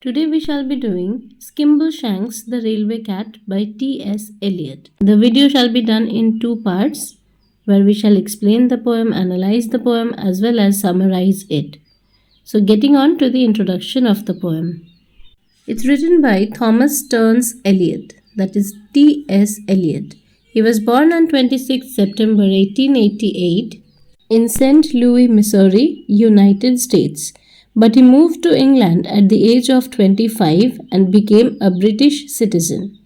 Today we shall be doing Skimbleshanks the Railway Cat by T.S. Eliot. The video shall be done in two parts where we shall explain the poem, analyze the poem as well as summarize it. So getting on to the introduction of the poem. It's written by Thomas Stearns Eliot, that is T.S. Eliot. He was born on 26 September 1888 in St. Louis, Missouri, United States. But he moved to England at the age of 25 and became a British citizen.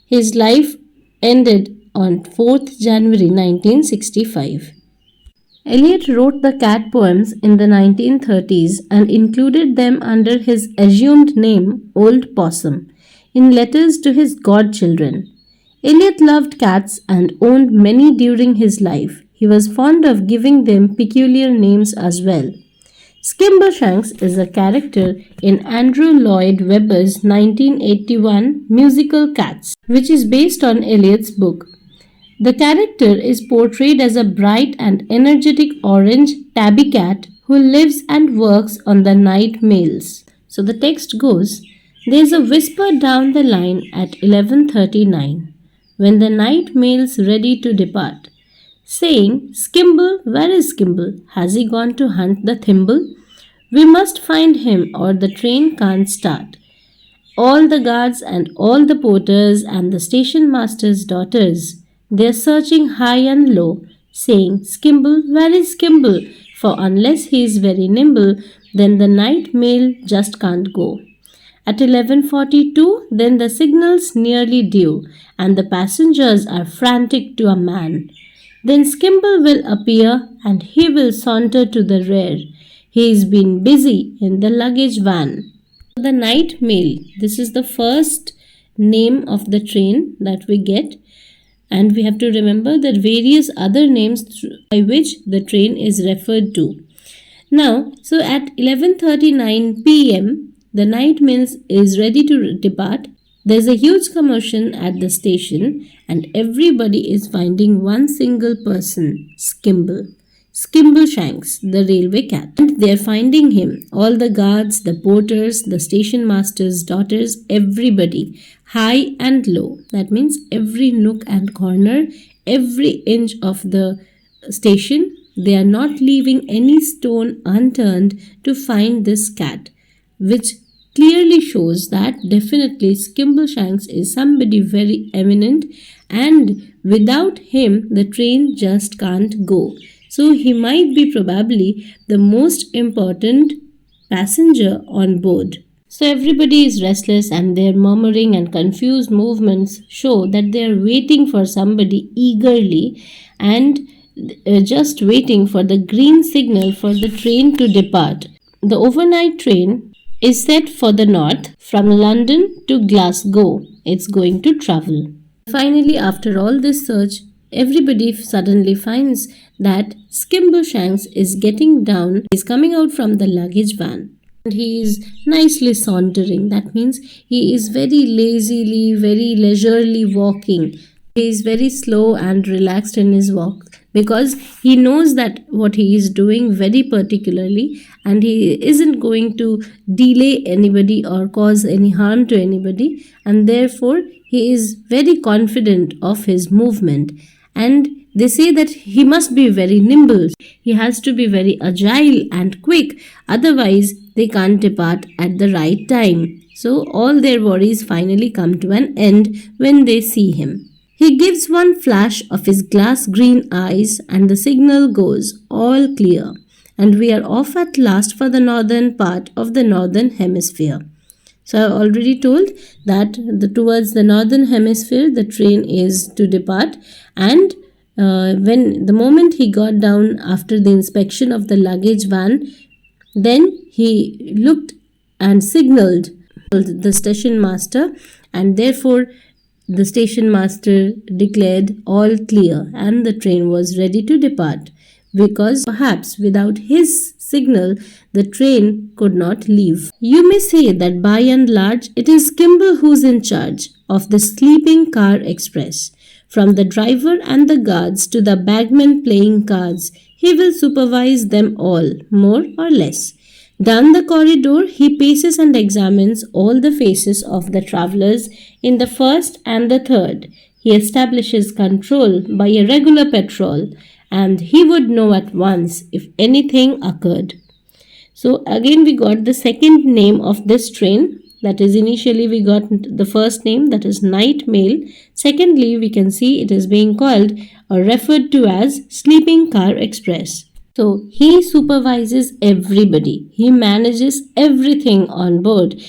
His life ended on 4th January 1965. Eliot wrote the cat poems in the 1930s and included them under his assumed name, Old Possum, in letters to his godchildren. Eliot loved cats and owned many during his life. He was fond of giving them peculiar names as well. Skimbleshanks is a character in Andrew Lloyd Webber's 1981 musical Cats, which is based on Eliot's book. The character is portrayed as a bright and energetic orange tabby cat who lives and works on the night mails. So the text goes, "There's a whisper down the line at 11:39, when the night mail's ready to depart, saying, 'Skimble, where is Skimble? Has he gone to hunt the thimble? We must find him or the train can't start.' All the guards and all the porters and the station master's daughters, they're searching high and low, saying, 'Skimble, where is Skimble? For unless he is very nimble, then the night mail just can't go.' At 11:42, then the signal's nearly due, and the passengers are frantic to a man. Then Skimble will appear, and he will saunter to the rear. He's been busy in the luggage van." The night mail, this is the first name of the train that we get, and we have to remember that various other names by which the train is referred to. Now, so at 11:39 p.m., the night mail is ready to depart. There's a huge commotion at the station and everybody is finding one single person, Skimble. Skimbleshanks, the railway cat. And they're finding him. All the guards, the porters, the station master's daughters, everybody, high and low. That means every nook and corner, every inch of the station, they are not leaving any stone unturned to find this cat, which clearly shows that definitely Skimbleshanks is somebody very eminent, and without him the train just can't go. So he might be probably the most important passenger on board. So everybody is restless and their murmuring and confused movements show that they are waiting for somebody eagerly and just waiting for the green signal for the train to depart. The overnight train is set for the north from London to Glasgow. It's going to travel. Finally, after all this search, everybody suddenly finds that Skimbleshanks is getting down. He's coming out from the luggage van. And he is nicely sauntering. That means he is very lazily, very leisurely walking. He is very slow and relaxed in his walk because he knows that what he is doing very particularly, and he isn't going to delay anybody or cause any harm to anybody, and therefore he is very confident of his movement. And they say that he must be very nimble. He has to be very agile and quick, otherwise they can't depart at the right time. So all their worries finally come to an end when they see him. He gives one flash of his glass green eyes and the signal goes, "All clear," and we are off at last for the northern part of the northern hemisphere. So I already told that towards the northern hemisphere the train is to depart, and when the moment he got down after the inspection of the luggage van, then he looked and signaled the station master, and therefore the station master declared all clear and the train was ready to depart, because perhaps without his signal the train could not leave. You may say that by and large it is Skimble who's in charge of the sleeping car express. From the driver and the guards to the bagman playing cards, he will supervise them all, more or less. Down the corridor, he paces and examines all the faces of the travelers in the first and the third. He establishes control by a regular patrol, and he would know at once if anything occurred. So again we got the second name of this train. That is, initially we got the first name, that is night mail. Secondly, we can see it is being called or referred to as sleeping car express. So he supervises everybody. He manages everything on board,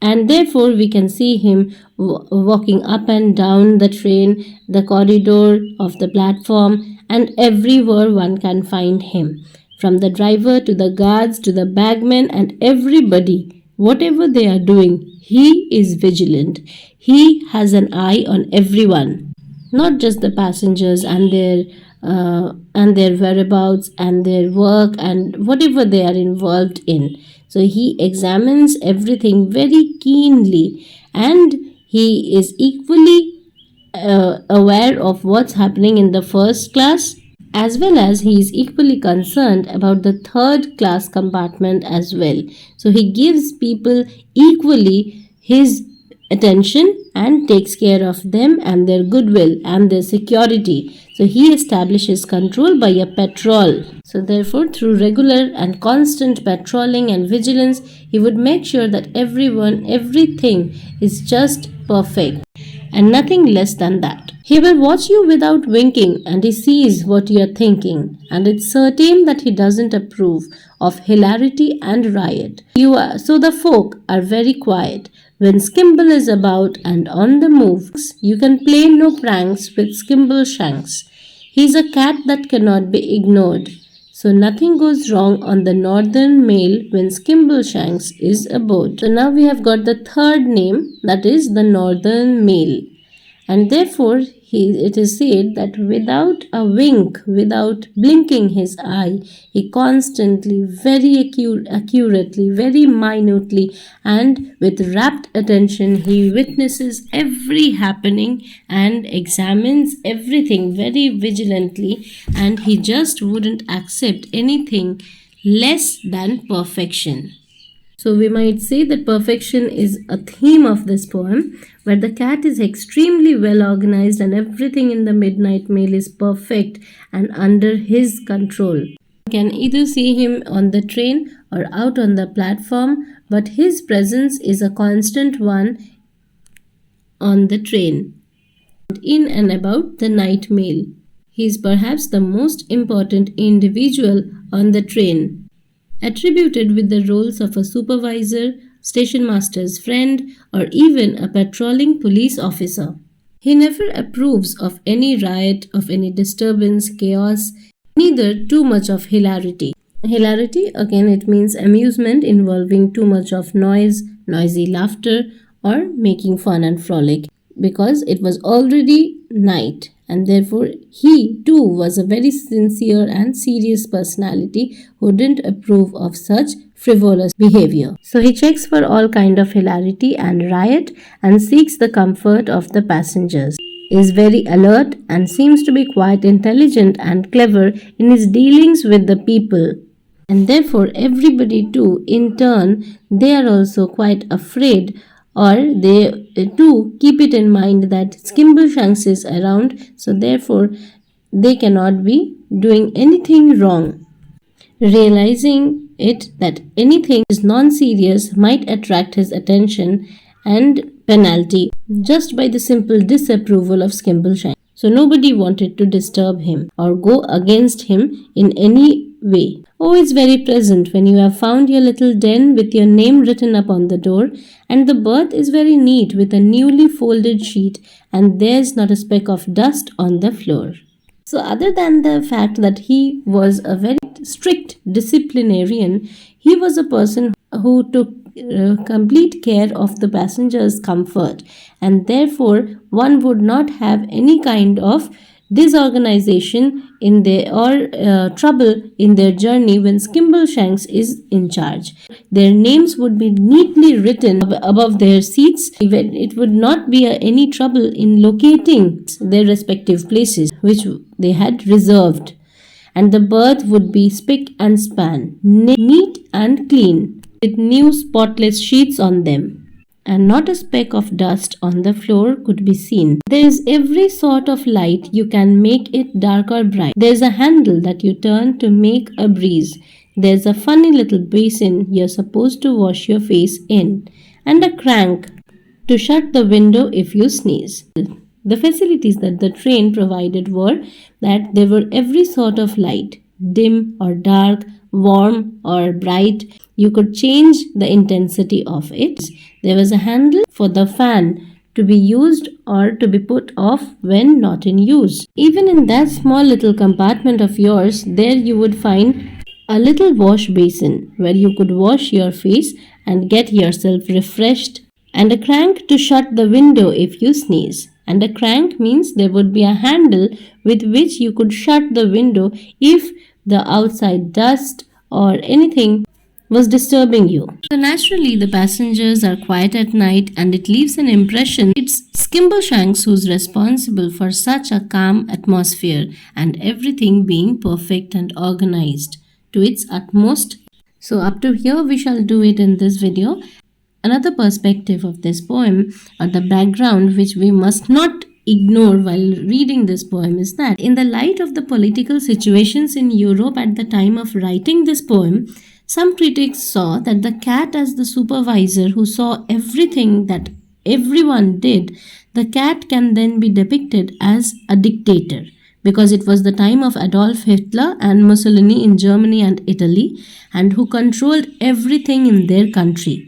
and therefore we can see him walking up and down the train, the corridor of the platform, and everywhere one can find him. From the driver to the guards to the bagmen and everybody, whatever they are doing, he is vigilant. He has an eye on everyone, not just the passengers and their whereabouts and their work and whatever they are involved in. So he examines everything very keenly, and he is equally aware of what's happening in the first class, as well as he is equally concerned about the third class compartment as well. So he gives people equally his attention and takes care of them and their goodwill and their security. So he establishes control by a patrol. So therefore, through regular and constant patrolling and vigilance, he would make sure that everything is just perfect and nothing less than that. He will watch you without winking, and he sees what you are thinking, and it's certain that he doesn't approve of hilarity and riot. So the folk are very quiet. When Skimble is about and on the move, you can play no pranks with Skimbleshanks. He's a cat that cannot be ignored. So nothing goes wrong on the Northern Mail when Skimbleshanks is aboard. So now we have got the third name, that is the Northern Mail. And therefore, it is said that without a wink, without blinking his eye, he constantly, very accurately, very minutely, and with rapt attention, he witnesses every happening and examines everything very vigilantly, and he just wouldn't accept anything less than perfection. So we might say that perfection is a theme of this poem, where the cat is extremely well organized and everything in the Midnight Mail is perfect and under his control. You can either see him on the train or out on the platform, but his presence is a constant one on the train, in and about the night mail. He is perhaps the most important individual on the train, attributed with the roles of a supervisor, station master's friend, or even a patrolling police officer. He never approves of any riot, of any disturbance, chaos, neither too much of hilarity. Hilarity, again, it means amusement involving too much of noise, noisy laughter, or making fun and frolic, because it was already night, and therefore he too was a very sincere and serious personality who didn't approve of such frivolous behavior. So he checks for all kind of hilarity and riot and seeks the comfort of the passengers. He is very alert and seems to be quite intelligent and clever in his dealings with the people. And therefore everybody too, in turn, they are also quite afraid, or they too keep it in mind that Skimbleshanks is around, so therefore they cannot be doing anything wrong. Realizing it that anything is non-serious might attract his attention and penalty just by the simple disapproval of Skimbleshanks. So nobody wanted to disturb him or go against him in any way. Oh, it's very pleasant when you have found your little den with your name written up on the door, and the berth is very neat with a newly folded sheet, and there's not a speck of dust on the floor. So other than the fact that he was a very strict disciplinarian, he was a person who took complete care of the passengers' comfort, and therefore one would not have any kind of disorganization in their or trouble in their journey when Skimbleshanks is in charge. Their names would be neatly written above their seats. It would not be any trouble in locating their respective places which they had reserved. and the berth would be spick and span, neat and clean, with new spotless sheets on them. And not a speck of dust on the floor could be seen. There is every sort of light you can make it dark or bright. There's a handle that you turn to make a breeze. There's a funny little basin you're supposed to wash your face in, and a crank to shut the window if you sneeze. The facilities that the train provided were that there were every sort of light, dim or dark, warm or bright. You could change the intensity of it. There was a handle for the fan to be used or to be put off when not in use. Even in that small little compartment of yours, there you would find a little wash basin where you could wash your face and get yourself refreshed, and a crank to shut the window if you sneeze. And a crank means there would be a handle with which you could shut the window if the outside dust or anything was disturbing you. So naturally, the passengers are quiet at night, and it leaves an impression. It's Skimbleshanks who's responsible for such a calm atmosphere and everything being perfect and organized to its utmost. So up to here we shall do it in this video. Another perspective of this poem, or the background which we must not ignore while reading this poem, is that in the light of the political situations in Europe at the time of writing this poem, some critics saw that the cat as the supervisor who saw everything that everyone did, the cat can then be depicted as a dictator, because it was the time of Adolf Hitler and Mussolini in Germany and Italy, and who controlled everything in their country.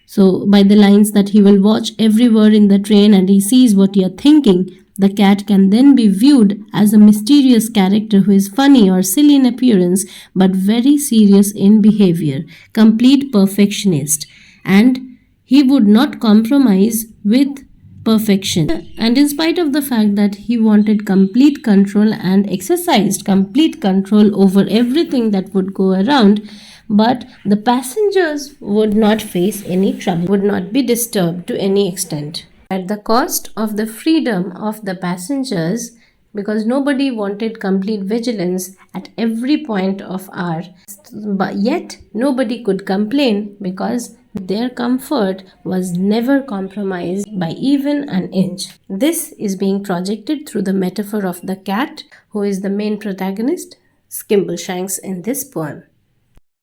So by the lines that he will watch every word in the train and he sees what you're thinking, the cat can then be viewed as a mysterious character who is funny or silly in appearance but very serious in behavior, complete perfectionist, and he would not compromise with perfection. And in spite of the fact that he wanted complete control and exercised complete control over everything that would go around, but the passengers would not face any trouble, would not be disturbed to any extent. At the cost of the freedom of the passengers, because nobody wanted complete vigilance at every point of hour, but yet nobody could complain because their comfort was never compromised by even an inch. This is being projected through the metaphor of the cat, who is the main protagonist, Skimbleshanks, in this poem.